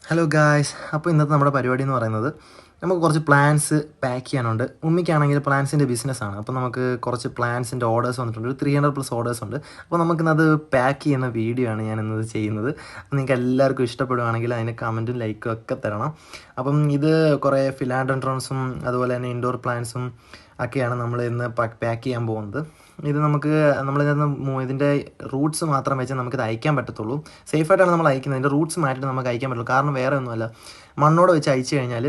Hello guys, അപ്പോൾ ഇന്നത്തെ നമ്മുടെ പരിപാടി എന്ന് പറയുന്നത് നമുക്ക് കുറച്ച് പ്ലാൻസ് പാക്ക് ചെയ്യാനുണ്ട്. ഉമ്മിക്കാണെങ്കിൽ പ്ലാൻസിൻ്റെ ബിസിനസ്സാണ്. അപ്പോൾ നമുക്ക് കുറച്ച് പ്ലാൻസിൻ്റെ ഓർഡേഴ്സ് വന്നിട്ടുണ്ട്. ഒരു 300+ ഓർഡേഴ്സ് ഉണ്ട്. അപ്പോൾ നമുക്കിന്നത് പാക്ക് ചെയ്യുന്ന വീഡിയോ ആണ് ഞാൻ ഇന്നത് ചെയ്യുന്നത്. അപ്പോൾ നിങ്ങൾക്ക് എല്ലാവർക്കും ഇഷ്ടപ്പെടുകയാണെങ്കിൽ അതിന് കമൻറ്റും ലൈക്കും ഒക്കെ തരണം. അപ്പം ഇത് കുറേ ഫിലാഡൻഡ്രോൺസും അതുപോലെ തന്നെ ഇൻഡോർ പ്ലാന്റ്സും ഒക്കെയാണ് നമ്മൾ ഇന്ന് പാക്ക് ചെയ്യാൻ പോകുന്നത്. ഇത് നമുക്ക് ഇതിൻ്റെ റൂട്ട്സ് മാത്രം വെച്ച് നമുക്കിത് അയക്കാൻ പറ്റത്തുള്ളൂ. സേഫായിട്ടാണ് നമ്മൾ അയക്കുന്നത്. ഇതിൻ്റെ റൂട്ട്സ് മാറ്റിയിട്ട് നമുക്ക് അയക്കാൻ പറ്റുള്ളൂ. കാരണം വേറെ ഒന്നുമല്ല, മണ്ണോടെ വെച്ച് അയച്ചു കഴിഞ്ഞാൽ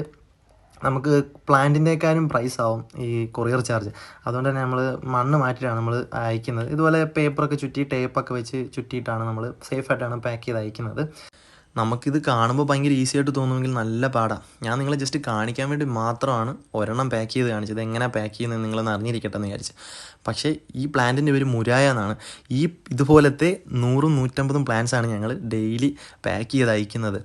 നമുക്ക് പ്ലാന്റിൻ്റെക്കാളും പ്രൈസ് ആവും ഈ കൊറിയർ ചാർജ്. അതുകൊണ്ട് തന്നെ നമ്മൾ മണ്ണ് മാറ്റിയിട്ടാണ് നമ്മൾ അയക്കുന്നത്. ഇതുപോലെ പേപ്പറൊക്കെ ചുറ്റി ടേപ്പൊക്കെ വെച്ച് ചുറ്റിയിട്ടാണ് നമ്മൾ സേഫായിട്ടാണ് പാക്ക് ചെയ്ത് അയക്കുന്നത്. നമുക്കിത് കാണുമ്പോൾ ഭയങ്കര ഈസി ആയിട്ട് തോന്നുമെങ്കിൽ നല്ല പാടാണ്. ഞാൻ നിങ്ങളെ ജസ്റ്റ് കാണിക്കാൻ വേണ്ടി മാത്രമാണ് ഒരെണ്ണം പാക്ക് ചെയ്ത് കാണിച്ചത്. എങ്ങനെയാണ് പാക്ക് ചെയ്യുന്നത് നിങ്ങളൊന്ന് അറിഞ്ഞിരിക്കട്ടെ എന്ന് വിചാരിച്ച്. പക്ഷേ ഈ പ്ലാന്റിൻ്റെ പേര് മുരായ എന്നാണ്. ഇതുപോലത്തെ 100-150 പ്ലാന്റ്സാണ് ഞങ്ങൾ ഡെയിലി പാക്ക് ചെയ്ത് അയക്കുന്നത്.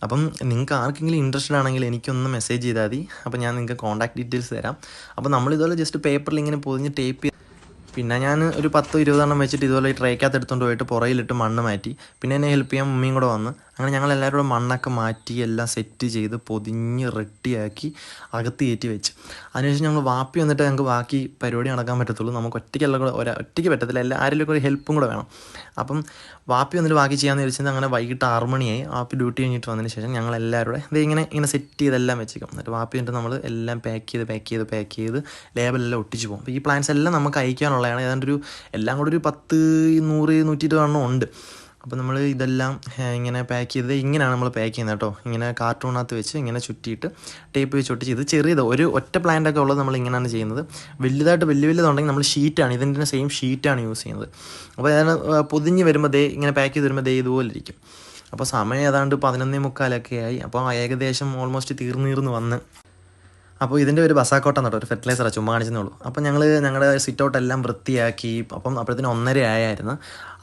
അപ്പം നിങ്ങൾക്ക് ആർക്കെങ്കിലും ഇൻട്രസ്റ്റഡ് ആണെങ്കിൽ എനിക്കൊന്ന് മെസ്സേജ് ചെയ്താൽ മതി. അപ്പോൾ ഞാൻ നിങ്ങൾക്ക് കോൺടാക്ട് ഡീറ്റെയിൽസ് തരാം. അപ്പോൾ നമ്മളിതുപോലെ ജസ്റ്റ് പേപ്പറിൽ ഇങ്ങനെ പൊതിഞ്ഞ് ടേപ്പ് പിന്നെ ഞാൻ ഒരു 10-20 വെച്ചിട്ട് ഇതുപോലെ ഈ ട്രേക്കകത്ത് എടുത്തുകൊണ്ട് പോയിട്ട് പുറയിലിട്ട് മണ്ണ് മാറ്റി. പിന്നെ എന്നെ ഹെൽപ്പ് ചെയ്യാൻ ഉമ്മയും കൂടെ വന്ന് അങ്ങനെ ഞങ്ങൾ എല്ലാവരും കൂടെ മണ്ണൊക്കെ മാറ്റി എല്ലാം സെറ്റ് ചെയ്ത് പൊതിഞ്ഞ് റെഡിയാക്കി അകത്ത് കയറ്റി വെച്ച്. അതിനുശേഷം ഞങ്ങൾ വാപ്പി വന്നിട്ട് ഞങ്ങൾക്ക് ബാക്കി പരിപാടി നടക്കാൻ പറ്റത്തുള്ളൂ. നമുക്ക് ഒറ്റയ്ക്ക് പറ്റത്തില്ല, ആരെങ്കിലും ഒരു ഹെൽപ്പും കൂടെ വേണം. അപ്പം വാപ്പി വന്നിട്ട് ബാക്കി ചെയ്യാമെന്ന് വിചാരിച്ചത്. അങ്ങനെ വൈകിട്ട് 6 മണിയായി. വാപ്പി ഡ്യൂട്ടി കഴിഞ്ഞിട്ട് വന്നതിന് ശേഷം ഞങ്ങൾ എല്ലാവരും കൂടെ ഇങ്ങനെ സെറ്റ് ചെയ്തെല്ലാം വെച്ചേക്കും. എന്നിട്ട് വാപ്പി വന്നിട്ട് നമ്മൾ എല്ലാം പാക്ക് ചെയ്ത് ലേബലെല്ലാം ഒട്ടിച്ച് പോകും. അപ്പോൾ ഈ പ്ലാൻസ് എല്ലാം നമുക്ക് അയക്കാനുള്ളതാണ്. ഏതാണ്ട് എല്ലാം കൂടെ ഒരു 10, 100, 120 ഉണ്ട്. അപ്പോൾ നമ്മൾ ഇതെല്ലാം ഇങ്ങനെ പാക്ക് ചെയ്ത് ഇങ്ങനെയാണ് നമ്മൾ പാക്ക് ചെയ്യുന്നത് കേട്ടോ. ഇങ്ങനെ കാർട്ടൂണിനകത്ത് വെച്ച് ഇങ്ങനെ ചുറ്റിയിട്ട് ടേപ്പ് വെച്ച് ഒട്ടിച്ച്. ഇത് ചെറിയത് ഒറ്റ പ്ലാന്റൊക്കെ ഉള്ളത് നമ്മൾ ഇങ്ങനെയാണ് ചെയ്യുന്നത്. വലുതുണ്ടെങ്കിൽ നമ്മൾ ഷീറ്റാണ്, ഇതിൻ്റെ സെയിം ഷീറ്റാണ് യൂസ് ചെയ്യുന്നത്. അപ്പോൾ ഏതാണ് പൊതിഞ്ഞ് വരുമ്പോൾ ഇങ്ങനെ പാക്ക് ചെയ്ത് വരുമ്പോൾ ഇതുപോലെ ഇരിക്കും. അപ്പോൾ സമയം ഏതാണ്ട് 11:45 ആയി. അപ്പോൾ ഏകദേശം ഓൾമോസ്റ്റ് തീർന്നു വന്ന്. അപ്പോൾ ഇതിൻ്റെ ഒരു ബസാക്കോട്ട കേട്ടോ, ഒരു ഫെർട്ടിലൈസറാണ്, ചുമ്മാ കാണിച്ചതേ ഉള്ളൂ. അപ്പോൾ ഞങ്ങളുടെ സിറ്റ് ഔട്ടെല്ലാം വൃത്തിയാക്കി. അപ്പം അപ്പോഴത്തേന് 1:30 ആയിരുന്നു.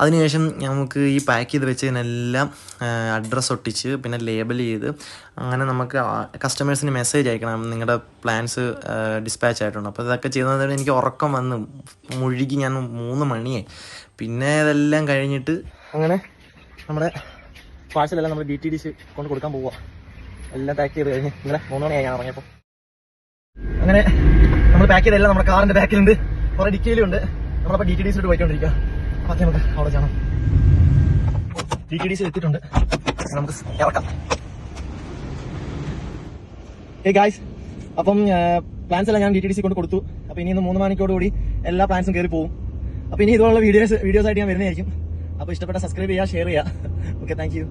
അതിനുശേഷം നമുക്ക് ഈ പാക്ക് ചെയ്ത് വെച്ചതിനെല്ലാം അഡ്രസ്സ് ഒട്ടിച്ച് പിന്നെ ലേബൽ ചെയ്ത് അങ്ങനെ നമുക്ക് കസ്റ്റമേഴ്സിന് മെസ്സേജ് അയക്കണം, നിങ്ങളുടെ പ്ലാൻസ് ഡിസ്പാച്ച് ആയിട്ടുണ്ട്. അപ്പോൾ ഇതൊക്കെ ചെയ്യുന്നതിന് എനിക്ക് ഉറക്കം വന്ന് മുഴുകി ഞാൻ 3 മണിയായി. പിന്നെ ഇതെല്ലാം കഴിഞ്ഞിട്ട് അങ്ങനെ നമ്മുടെ പാഴ്സലെല്ലാം നമ്മൾ DTDC കൊണ്ട് കൊടുക്കാൻ പോവുക. എല്ലാം പാക്ക് ചെയ്ത് കഴിഞ്ഞ് ഇങ്ങനെ 3 മണിയായി ഞാൻ ഇറങ്ങിയപ്പോൾ. അങ്ങനെ നമ്മൾ പാക്ക് ചെയ്തെല്ലാം നമ്മുടെ കാറിന്റെ ബാക്കിലുണ്ട്, കുറെ ഡിക്കയിലും ഉണ്ട്. നമ്മളപ്പോൾ DTDC പോയിക്കൊണ്ടിരിക്കുക. ബാക്കി നമുക്ക് അവിടെ ചെയ്യണം. DTDC എത്തിയിട്ടുണ്ട്, നമുക്ക് ഇറക്കാം. ഗായ്സ്, അപ്പം പ്ലാൻസ് എല്ലാം ഞാൻ DTDC കൊണ്ട് കൊടുത്തു. അപ്പോൾ ഇനി 3 മണിക്കോടുകൂടി എല്ലാ പ്ലാൻസും കയറി പോകും. അപ്പോൾ ഇനി ഇതുപോലുള്ള വീഡിയോസ് ആയിട്ട് ഞാൻ വരുന്നതായിരിക്കും. അപ്പോൾ ഇഷ്ടപ്പെട്ട സബ്സ്ക്രൈബ് ചെയ്യുക, ഷെയർ ചെയ്യുക. Okay, thank you.